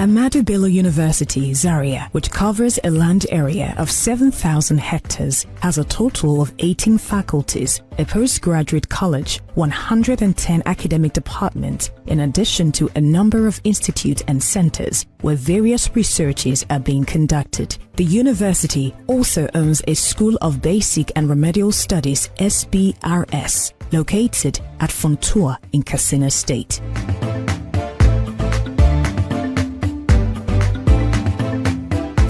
Ahmadu Bello University, Zaria, which covers a land area of 7,000 hectares, has a total of 18 faculties, a postgraduate college, 110 academic departments, in addition to a number of institutes and centers where various researches are being conducted. The university also owns a School of Basic and Remedial Studies (SBRS), located at Funtua in Katsina State.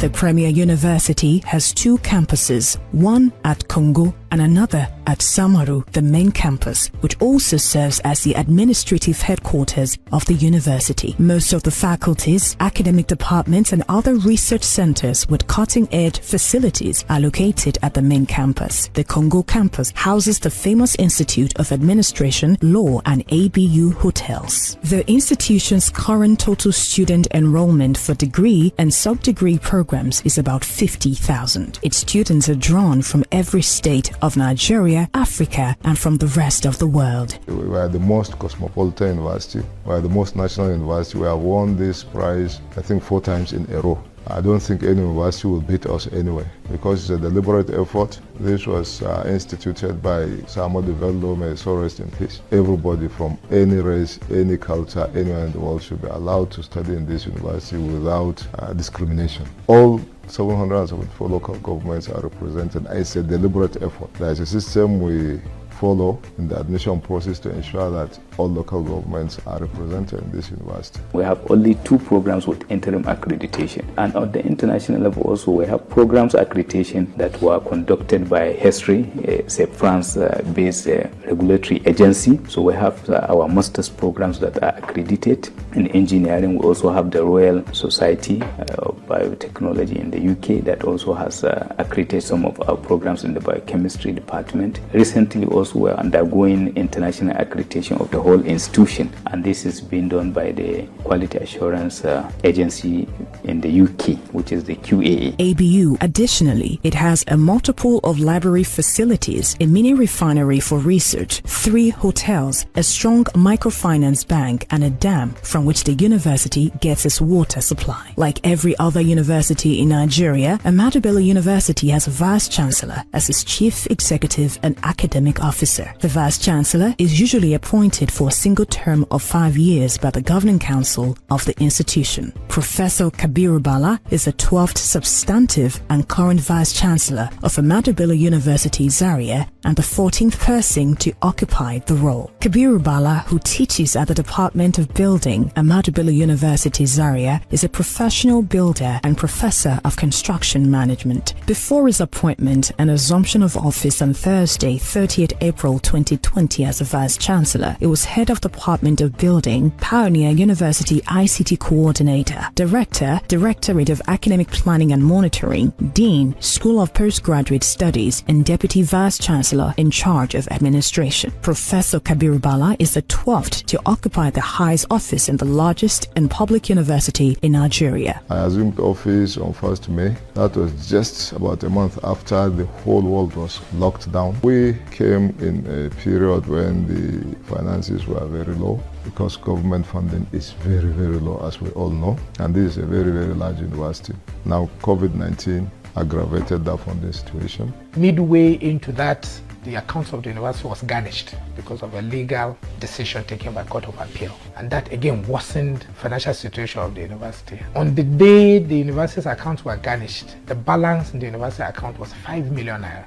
The Premier University has two campuses, one at Congo and another at Samaru, the main campus, which also serves as the administrative headquarters of the university. Most of the faculties, academic departments and other research centers with cutting-edge facilities are located at the main campus. The Congo campus houses the famous Institute of Administration, Law and ABU hotels. The institution's current total student enrollment for degree and sub-degree programs is about 50,000. Its students are drawn from every state of Nigeria, Africa, and from the rest of the world. We are the most cosmopolitan university. We are the most national university. We have won this prize, I think, 4 times in a row. I don't think any university will beat us anyway, because it's a deliberate effort. This was instituted by Ahmadu Bello, may so rest in peace. Everybody from any race, any culture, anywhere in the world should be allowed to study in this university without discrimination. All 774 local governments are represented. It's a deliberate effort. There is a system we follow in the admission process to ensure that all local governments are represented in this university. We have only 2 programs with interim accreditation, and at the international level also we have programs accreditation that were conducted by HESRI, a France-based regulatory agency. So we have our master's programs that are accredited. In engineering, we also have the Royal Society of Biotechnology in the UK that also has accredited some of our programs in the biochemistry department. Recently also we are undergoing international accreditation of the whole institution, and this is being done by the Quality Assurance Agency in the UK, which is the QAA. ABU, additionally, it has a multiple of library facilities, a mini refinery for research, 3 hotels, a strong microfinance bank, and a dam from which the university gets its water supply. Like every other university in Nigeria, Ahmadu Bello University has a Vice Chancellor as its Chief Executive and Academic Officer. The Vice Chancellor is usually appointed for a single term of 5 years by the Governing Council of the institution. Professor Kabiru Bala is the 12th substantive and current Vice Chancellor of Ahmadu Bello University, Zaria, and the 14th person to occupy the role. Kabiru Bala, who teaches at the Department of Building, Ahmadu Bello University, Zaria, is a professional builder and professor of construction management. Before his appointment and assumption of office on Thursday, 30th April 2020 as a Vice Chancellor, he was head of Department of Building, Pioneer University ICT Coordinator, Director, Directorate of Academic Planning and Monitoring, Dean, School of Postgraduate Studies, and Deputy Vice Chancellor in charge of administration. Professor Kabiru Bala is the 12th to occupy the highest office in the largest and public university in Nigeria. I assumed office on 1st May. That was just about a month after the whole world was locked down. We came in a period when the finances were very low, because government funding is very, very low, as we all know. And this is a very, very large university. Now, COVID-19 aggravated that funding situation. Midway into that, the accounts of the university was garnished because of a legal decision taken by Court of Appeal. And that again worsened financial situation of the university. On the day the university's accounts were garnished, the balance in the university account was 5 million naira.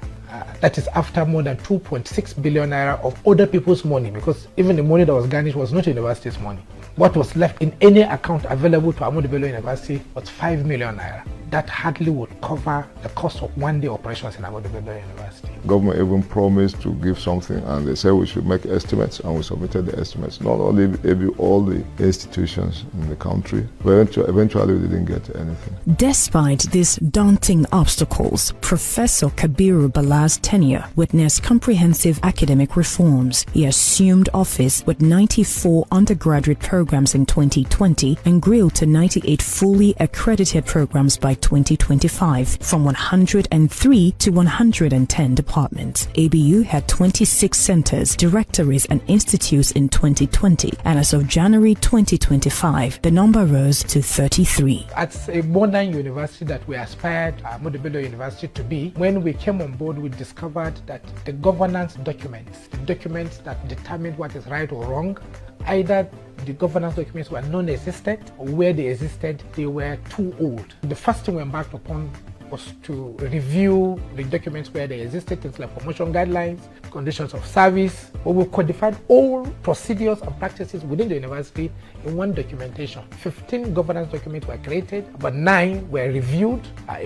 That is after more than 2.6 billion naira of other people's money, because even the money that was garnished was not university's money. What was left in any account available to Ahmadu Bello University was 5 million naira. That hardly would cover the cost of one day operations in Ahmadu Bello University. Government even promised to give something, and they said we should make estimates, and we submitted the estimates. Not only ABU, all the institutions in the country, but eventually we didn't get anything. Despite these daunting obstacles, Professor Kabiru Bala's tenure witnessed comprehensive academic reforms. He assumed office with 94 undergraduate programs in 2020 and grew to 98 fully accredited programs by 2025 from 103 to 110 departments. ABU had 26 centers, directorates and institutes in 2020, and as of January 2025, the number rose to 33. As a modern university that we aspired Modibelo University to be, when we came on board, we discovered that the governance documents, the documents that determined what is right or wrong, either the governance documents were non-existent, or where they existed, they were too old. The first thing we embarked upon was to review the documents where they existed, things like promotion guidelines, conditions of service, where we codified all procedures and practices within the university in one documentation. 15 governance documents were created, but 9 were reviewed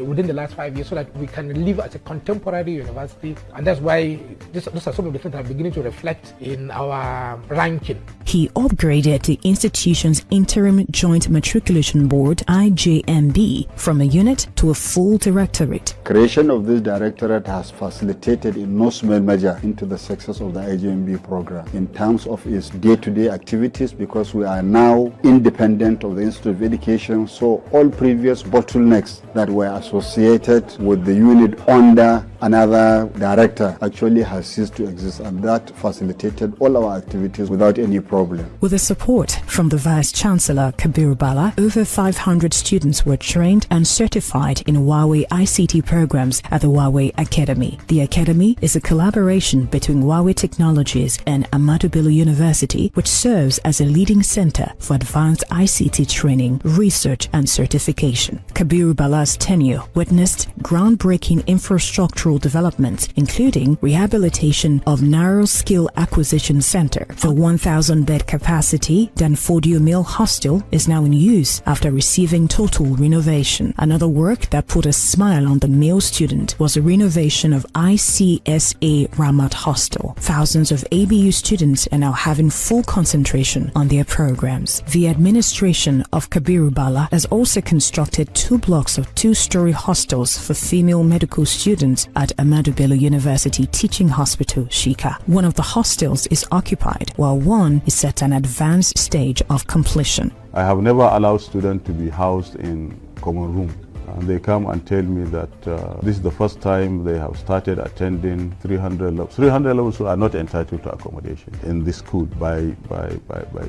within the last 5 years so that we can live as a contemporary university. And that's why those are some of the things that are beginning to reflect in our ranking. He upgraded the institution's interim joint matriculation board, IJMB, from a unit to a full directorate. Creation of this directorate has facilitated in no small measure into the success of the IJMB program in terms of its day-to-day activities, because we are now independent of the Institute of Education, so all previous bottlenecks that were associated with the unit under another director actually has ceased to exist, and that facilitated all our activities without any problem. With the support from the Vice Chancellor Kabiru Bala, over 500 students were trained and certified in Huawei ICT programs at the Huawei Academy. The Academy is a collaboration between Huawei Technologies and Ahmadu Bello University, which serves as a leading center for advanced ICT training, research and certification. Kabiru Bala's tenure witnessed groundbreaking infrastructural developments, including rehabilitation of Narrow Skill Acquisition Center. The 1,000-bed capacity Danfodio Mill Hostel is now in use after receiving total renovation. Another work that put a smile on the Mill student was the renovation of ICSA Ramat Hostel. Thousands of ABU students are now having full concentration on their programs. The administration of Kabiru Bala has also constructed 2 blocks of 2-story hostels for female medical students at Ahmadu Bello University Teaching Hospital, Shika. One of the hostels is occupied, while one is at an advanced stage of completion. I have never allowed students to be housed in common room. And they come and tell me that this is the first time they have started attending 300 levels. 300 levels who are not entitled to accommodation in this school by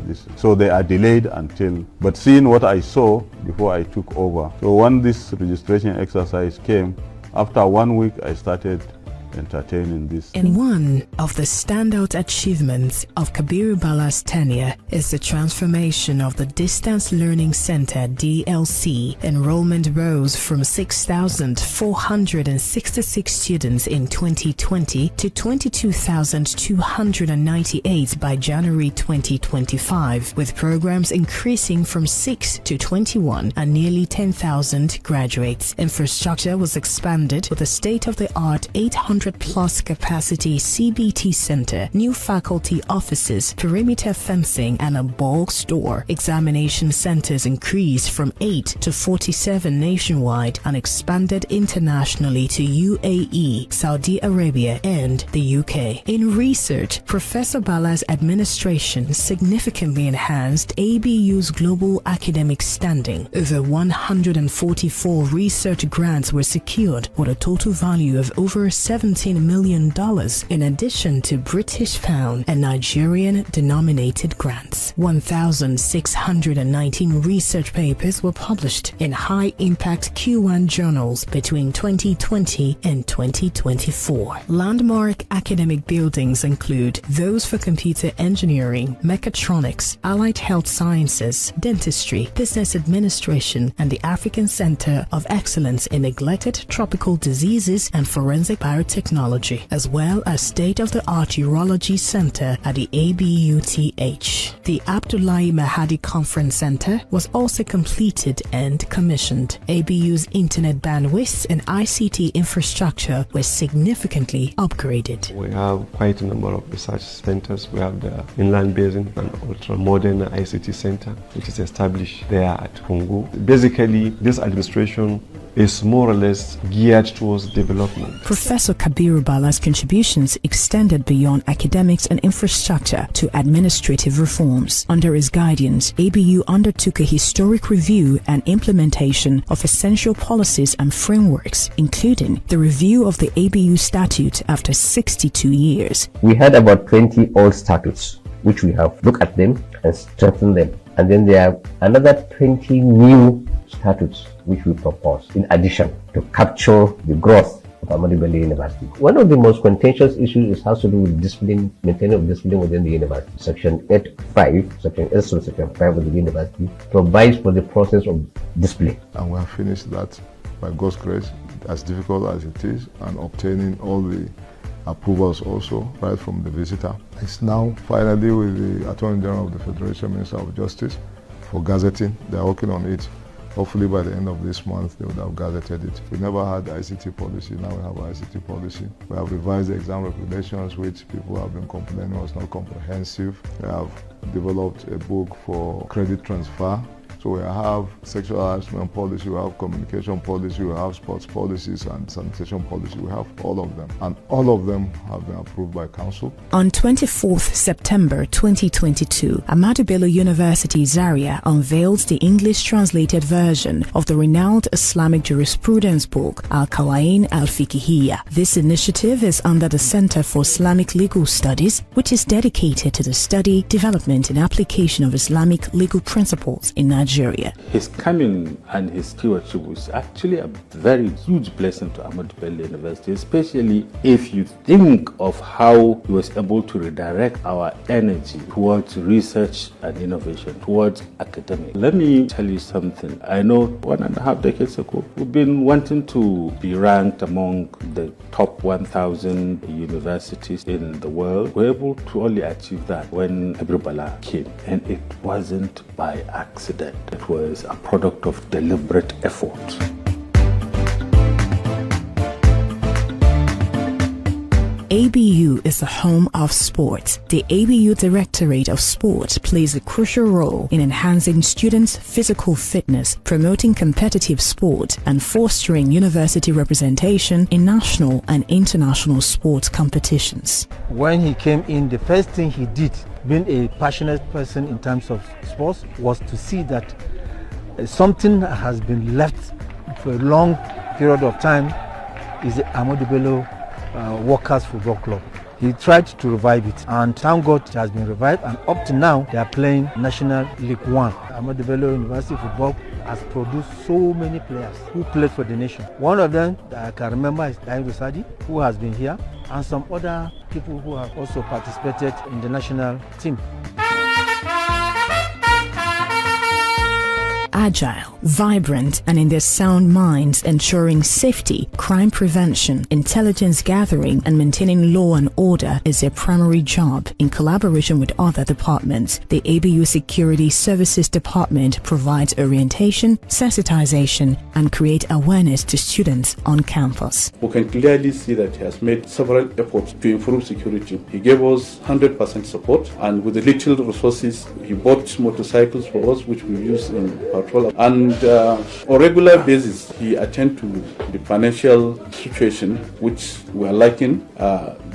this. So they are delayed until, but seeing what I saw before I took over. So when this registration exercise came, after 1 week I started entertaining this. And one of the standout achievements of Kabiru Bala's tenure is the transformation of the Distance Learning Center DLC. Enrollment rose from 6,466 students in 2020 to 22,298 by January 2025, with programs increasing from 6 to 21 and nearly 10,000 graduates. Infrastructure was expanded with a state-of-the-art 800+ capacity CBT center, new faculty offices, perimeter fencing, and a bulk store. Examination centers increased from 8 to 47 nationwide and expanded internationally to UAE, Saudi Arabia, and the UK. In research, Professor Bala's administration significantly enhanced ABU's global academic standing. Over 144 research grants were secured with a total value of over $17 million, in addition to British pound and Nigerian denominated grants. 1,619 research papers were published in high-impact Q1 journals between 2020 and 2024. Landmark academic buildings include those for computer engineering, mechatronics, allied health sciences, dentistry, business administration, and the African Center of Excellence in Neglected Tropical Diseases and Forensic Biotechnology, as well as state-of-the-art urology center at the ABUTH. The Abdullahi Mahadi Conference Center was also completed and commissioned. ABU's internet bandwidth and ICT infrastructure were significantly upgraded. We have quite a number of research centers. We have the Inland Basin and ultra-modern ICT center, which is established there at Congo. Basically, this administration is more or less geared towards development. Professor Kabiru Bala's contributions extended beyond academics and infrastructure to administrative reform. reforms. Under his guidance, ABU undertook a historic review and implementation of essential policies and frameworks, including the review of the ABU statute after 62 years. We had about 20 old statutes, which we have looked at them and strengthened them. And then there are another 20 new statutes which we propose in addition to capture the growth of Ahmadu Bello University. One of the most contentious issues has to do with discipline, maintaining of discipline within the university. Section 8.5, Section 8 to Section 5 of the university provides for the process of discipline. And we have finished that by God's grace, as difficult as it is, and obtaining all the approvals also right from the visitor. It's now finally with the Attorney General of the Federation, Minister of Justice, for gazetting. They're working on it. Hopefully by the end of this month they would have gazetted it. We never had ICT policy, now we have ICT policy. We have revised the exam regulations, which people have been complaining was not comprehensive. We have developed a book for credit transfer. So we have sexual harassment policy, we have communication policy, we have sports policies and sanitation policy. We have all of them. And all of them have been approved by council. On 24th September 2022, Ahmadu Bello University Zaria unveiled the English translated version of the renowned Islamic jurisprudence book Al-Qawain Al-Fiqhiyya. This initiative is under the Center for Islamic Legal Studies, which is dedicated to the study, development and application of Islamic legal principles in Nigeria. His coming and his stewardship was actually a very huge blessing to Ahmadu Bello University, especially if you think of how he was able to redirect our energy towards research and innovation, towards academic. Let me tell you something. I know 1.5 decades ago, we've been wanting to be ranked among the top 1,000 universities in the world. We were able to only achieve that when Kabiru Bala came, and it wasn't by accident. It was a product of deliberate effort. ABU is the home of sport. The ABU Directorate of Sport plays a crucial role in enhancing students' physical fitness, promoting competitive sport, and fostering university representation in national and international sports competitions. When he came in, the first thing he did, being a passionate person in terms of sports, was to see that something has been left for a long period of time is the Ahmadu Bello Workers Football Club. He tried to revive it, and thank God it has been revived, and up to now they are playing National League 1. Ahmadu Bello University Football has produced so many players who played for the nation. One of them that I can remember is Sadi, who has been here, and some other people who have also participated in the national team. Agile, vibrant, and in their sound minds, ensuring safety, crime prevention, intelligence gathering, and maintaining law and order is their primary job. In collaboration with other departments, the ABU Security Services Department provides orientation, sensitization, and create awareness to students on campus. We can clearly see that he has made several efforts to improve security. He gave us 100% support, and with the little resources, he bought motorcycles for us, which we use in patrol. And on a regular basis, he attends to the financial situation, which we are lacking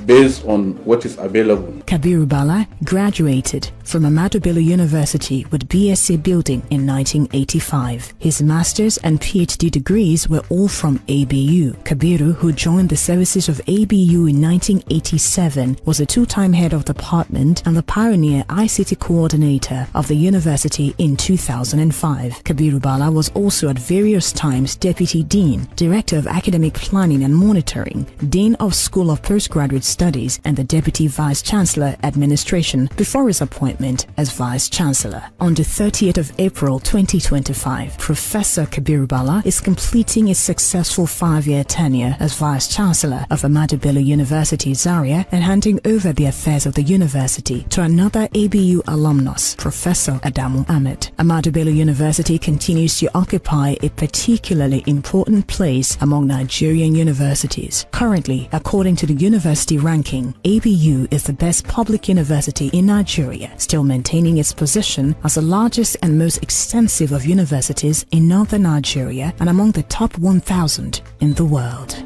based on what is available. Kabiru Bala graduated from Ahmadu Bello University with BSc Building in 1985. His master's and PhD degrees were all from ABU. Kabiru, who joined the services of ABU in 1987, was a two-time head of department and the pioneer ICT coordinator of the university in 2005. Kabiru Bala was also at various times Deputy Dean, Director of Academic Planning and Monitoring, Dean of School of Postgraduate Studies, and the Deputy Vice-Chancellor Administration before his appointment as Vice-Chancellor. On the 30th of April 2025, Professor Kabiru Bala is completing his successful 5-year tenure as Vice-Chancellor of Ahmadu Bello University Zaria and handing over the affairs of the university to another ABU alumnus, Professor Adamu Ahmed. Ahmadu Bello University continues to occupy a particularly important place among Nigerian universities. Currently, according to the university ranking, ABU is the best public university in Nigeria, still maintaining its position as the largest and most extensive of universities in northern Nigeria and among the top 1,000 in the world.